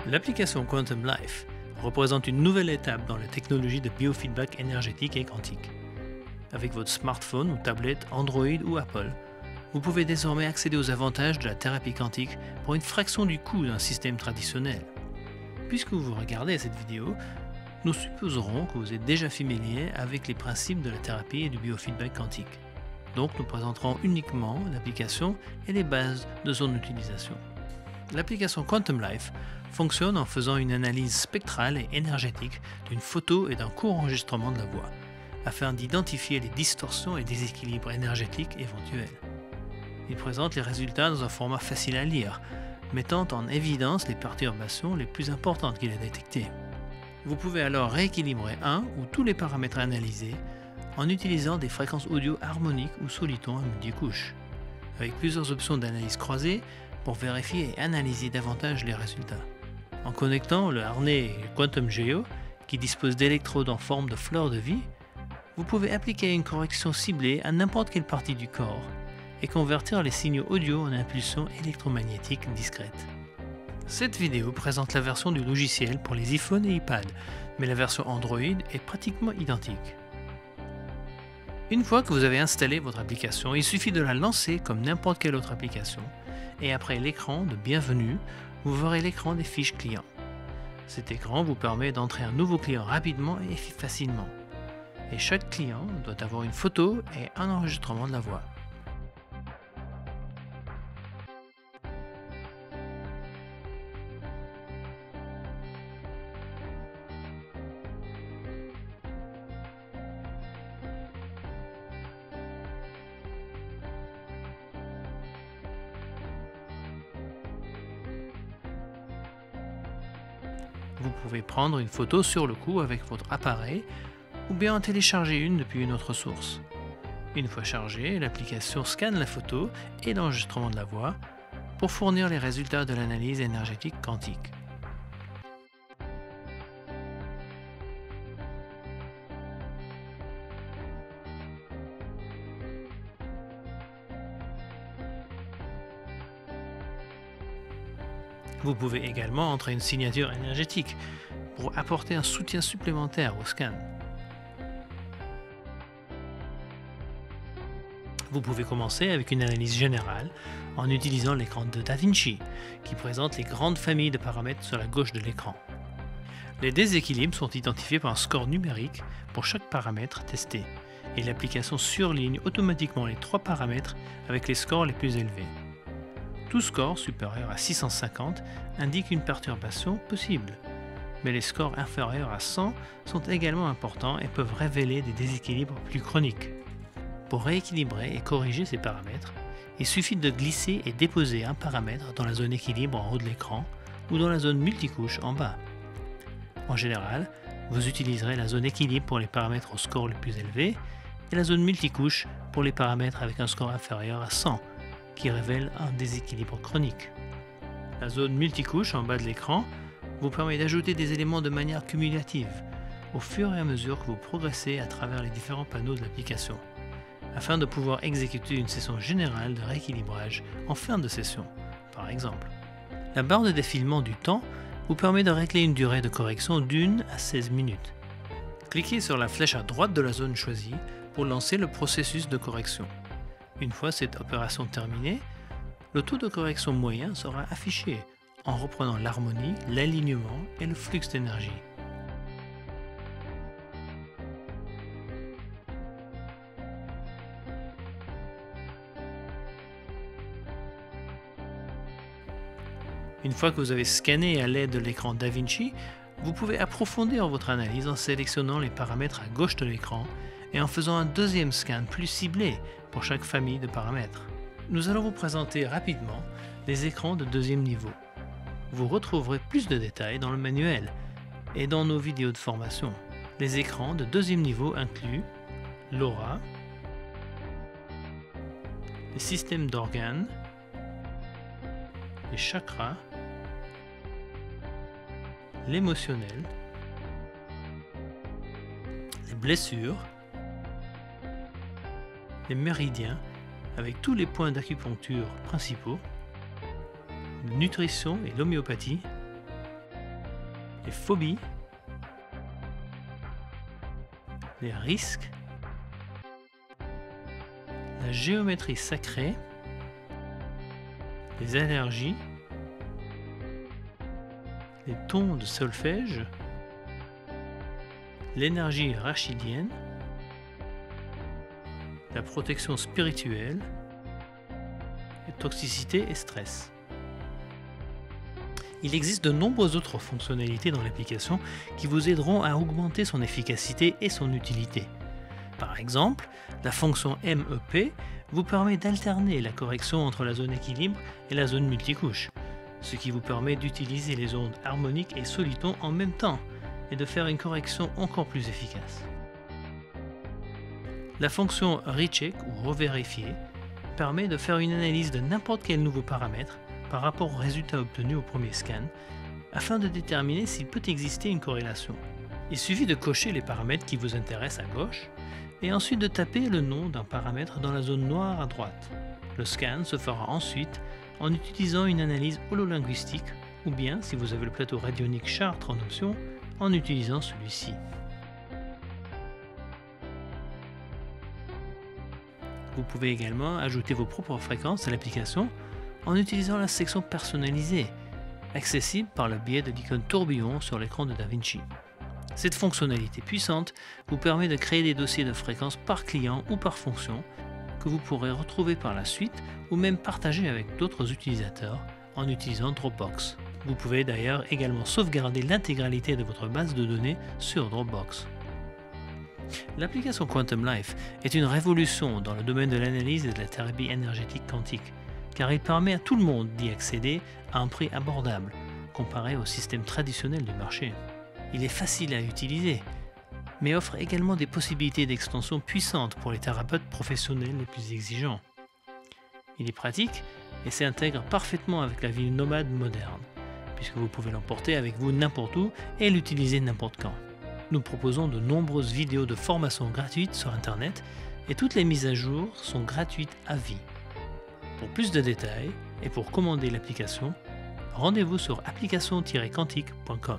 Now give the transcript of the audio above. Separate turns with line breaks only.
L'application Quantum Life représente une nouvelle étape dans la technologie de biofeedback énergétique et quantique. Avec votre smartphone ou tablette Android ou Apple, vous pouvez désormais accéder aux avantages de la thérapie quantique pour une fraction du coût d'un système traditionnel. Puisque vous regardez cette vidéo, nous supposerons que vous êtes déjà familier avec les principes de la thérapie et du biofeedback quantique. Donc nous présenterons uniquement l'application et les bases de son utilisation. L'application Quantum Life fonctionne en faisant une analyse spectrale et énergétique d'une photo et d'un court enregistrement de la voix, afin d'identifier les distorsions et déséquilibres énergétiques éventuels. Il présente les résultats dans un format facile à lire, mettant en évidence les perturbations les plus importantes qu'il a détectées. Vous pouvez alors rééquilibrer un ou tous les paramètres analysés en utilisant des fréquences audio harmoniques ou solitons à multicouches, avec plusieurs options d'analyse croisée pour vérifier et analyser davantage les résultats. En connectant le harnais Quantum Geo, qui dispose d'électrodes en forme de fleurs de vie, vous pouvez appliquer une correction ciblée à n'importe quelle partie du corps et convertir les signaux audio en impulsions électromagnétiques discrètes. Cette vidéo présente la version du logiciel pour les iPhones et iPad, mais la version Android est pratiquement identique. Une fois que vous avez installé votre application, il suffit de la lancer comme n'importe quelle autre application, et après l'écran de bienvenue, vous verrez l'écran des fiches clients. Cet écran vous permet d'entrer un nouveau client rapidement et facilement. Et chaque client doit avoir une photo et un enregistrement de la voix. Vous pouvez prendre une photo sur le coup avec votre appareil ou bien en télécharger une depuis une autre source. Une fois chargée, l'application scanne la photo et l'enregistrement de la voix pour fournir les résultats de l'analyse énergétique quantique. Vous pouvez également entrer une signature énergétique pour apporter un soutien supplémentaire au scan. Vous pouvez commencer avec une analyse générale en utilisant l'écran de DaVinci qui présente les grandes familles de paramètres sur la gauche de l'écran. Les déséquilibres sont identifiés par un score numérique pour chaque paramètre testé et l'application surligne automatiquement les 3 paramètres avec les scores les plus élevés. Tout score supérieur à 650 indique une perturbation possible, mais les scores inférieurs à 100 sont également importants et peuvent révéler des déséquilibres plus chroniques. Pour rééquilibrer et corriger ces paramètres, il suffit de glisser et déposer un paramètre dans la zone équilibre en haut de l'écran ou dans la zone multicouche en bas. En général, vous utiliserez la zone équilibre pour les paramètres au score le plus élevé et la zone multicouche pour les paramètres avec un score inférieur à 100, qui révèle un déséquilibre chronique. La zone multicouche en bas de l'écran vous permet d'ajouter des éléments de manière cumulative au fur et à mesure que vous progressez à travers les différents panneaux de l'application, afin de pouvoir exécuter une session générale de rééquilibrage en fin de session, par exemple. La barre de défilement du temps vous permet de régler une durée de correction d'1 à 16 minutes. Cliquez sur la flèche à droite de la zone choisie pour lancer le processus de correction. Une fois cette opération terminée, le taux de correction moyen sera affiché en reprenant l'harmonie, l'alignement et le flux d'énergie. Une fois que vous avez scanné à l'aide de l'écran DaVinci, vous pouvez approfondir votre analyse en sélectionnant les paramètres à gauche de l'écran et en faisant un deuxième scan plus ciblé pour chaque famille de paramètres. Nous allons vous présenter rapidement les écrans de deuxième niveau. Vous retrouverez plus de détails dans le manuel et dans nos vidéos de formation. Les écrans de deuxième niveau incluent l'aura, les systèmes d'organes, les chakras, l'émotionnel, les blessures, les méridiens avec tous les points d'acupuncture principaux, la nutrition et l'homéopathie, les phobies, les risques, la géométrie sacrée, les allergies, les tons de solfège, l'énergie rachidienne, la protection spirituelle, et toxicité et stress. Il existe de nombreuses autres fonctionnalités dans l'application qui vous aideront à augmenter son efficacité et son utilité. Par exemple, la fonction MEP vous permet d'alterner la correction entre la zone équilibre et la zone multicouche, ce qui vous permet d'utiliser les ondes harmoniques et solitons en même temps et de faire une correction encore plus efficace. La fonction Recheck ou revérifier permet de faire une analyse de n'importe quel nouveau paramètre par rapport au résultat obtenu au premier scan afin de déterminer s'il peut exister une corrélation. Il suffit de cocher les paramètres qui vous intéressent à gauche et ensuite de taper le nom d'un paramètre dans la zone noire à droite. Le scan se fera ensuite en utilisant une analyse hololinguistique ou bien, si vous avez le plateau radionique Chartres en option, en utilisant celui-ci. Vous pouvez également ajouter vos propres fréquences à l'application en utilisant la section personnalisée, accessible par le biais de l'icône tourbillon sur l'écran de DaVinci. Cette fonctionnalité puissante vous permet de créer des dossiers de fréquences par client ou par fonction que vous pourrez retrouver par la suite ou même partager avec d'autres utilisateurs en utilisant Dropbox. Vous pouvez d'ailleurs également sauvegarder l'intégralité de votre base de données sur Dropbox. L'application Quantum Life est une révolution dans le domaine de l'analyse et de la thérapie énergétique quantique, car il permet à tout le monde d'y accéder à un prix abordable, comparé au système traditionnel du marché. Il est facile à utiliser, mais offre également des possibilités d'extension puissantes pour les thérapeutes professionnels les plus exigeants. Il est pratique et s'intègre parfaitement avec la vie nomade moderne, puisque vous pouvez l'emporter avec vous n'importe où et l'utiliser n'importe quand. Nous proposons de nombreuses vidéos de formation gratuites sur Internet et toutes les mises à jour sont gratuites à vie. Pour plus de détails et pour commander l'application, rendez-vous sur application-quantique.com.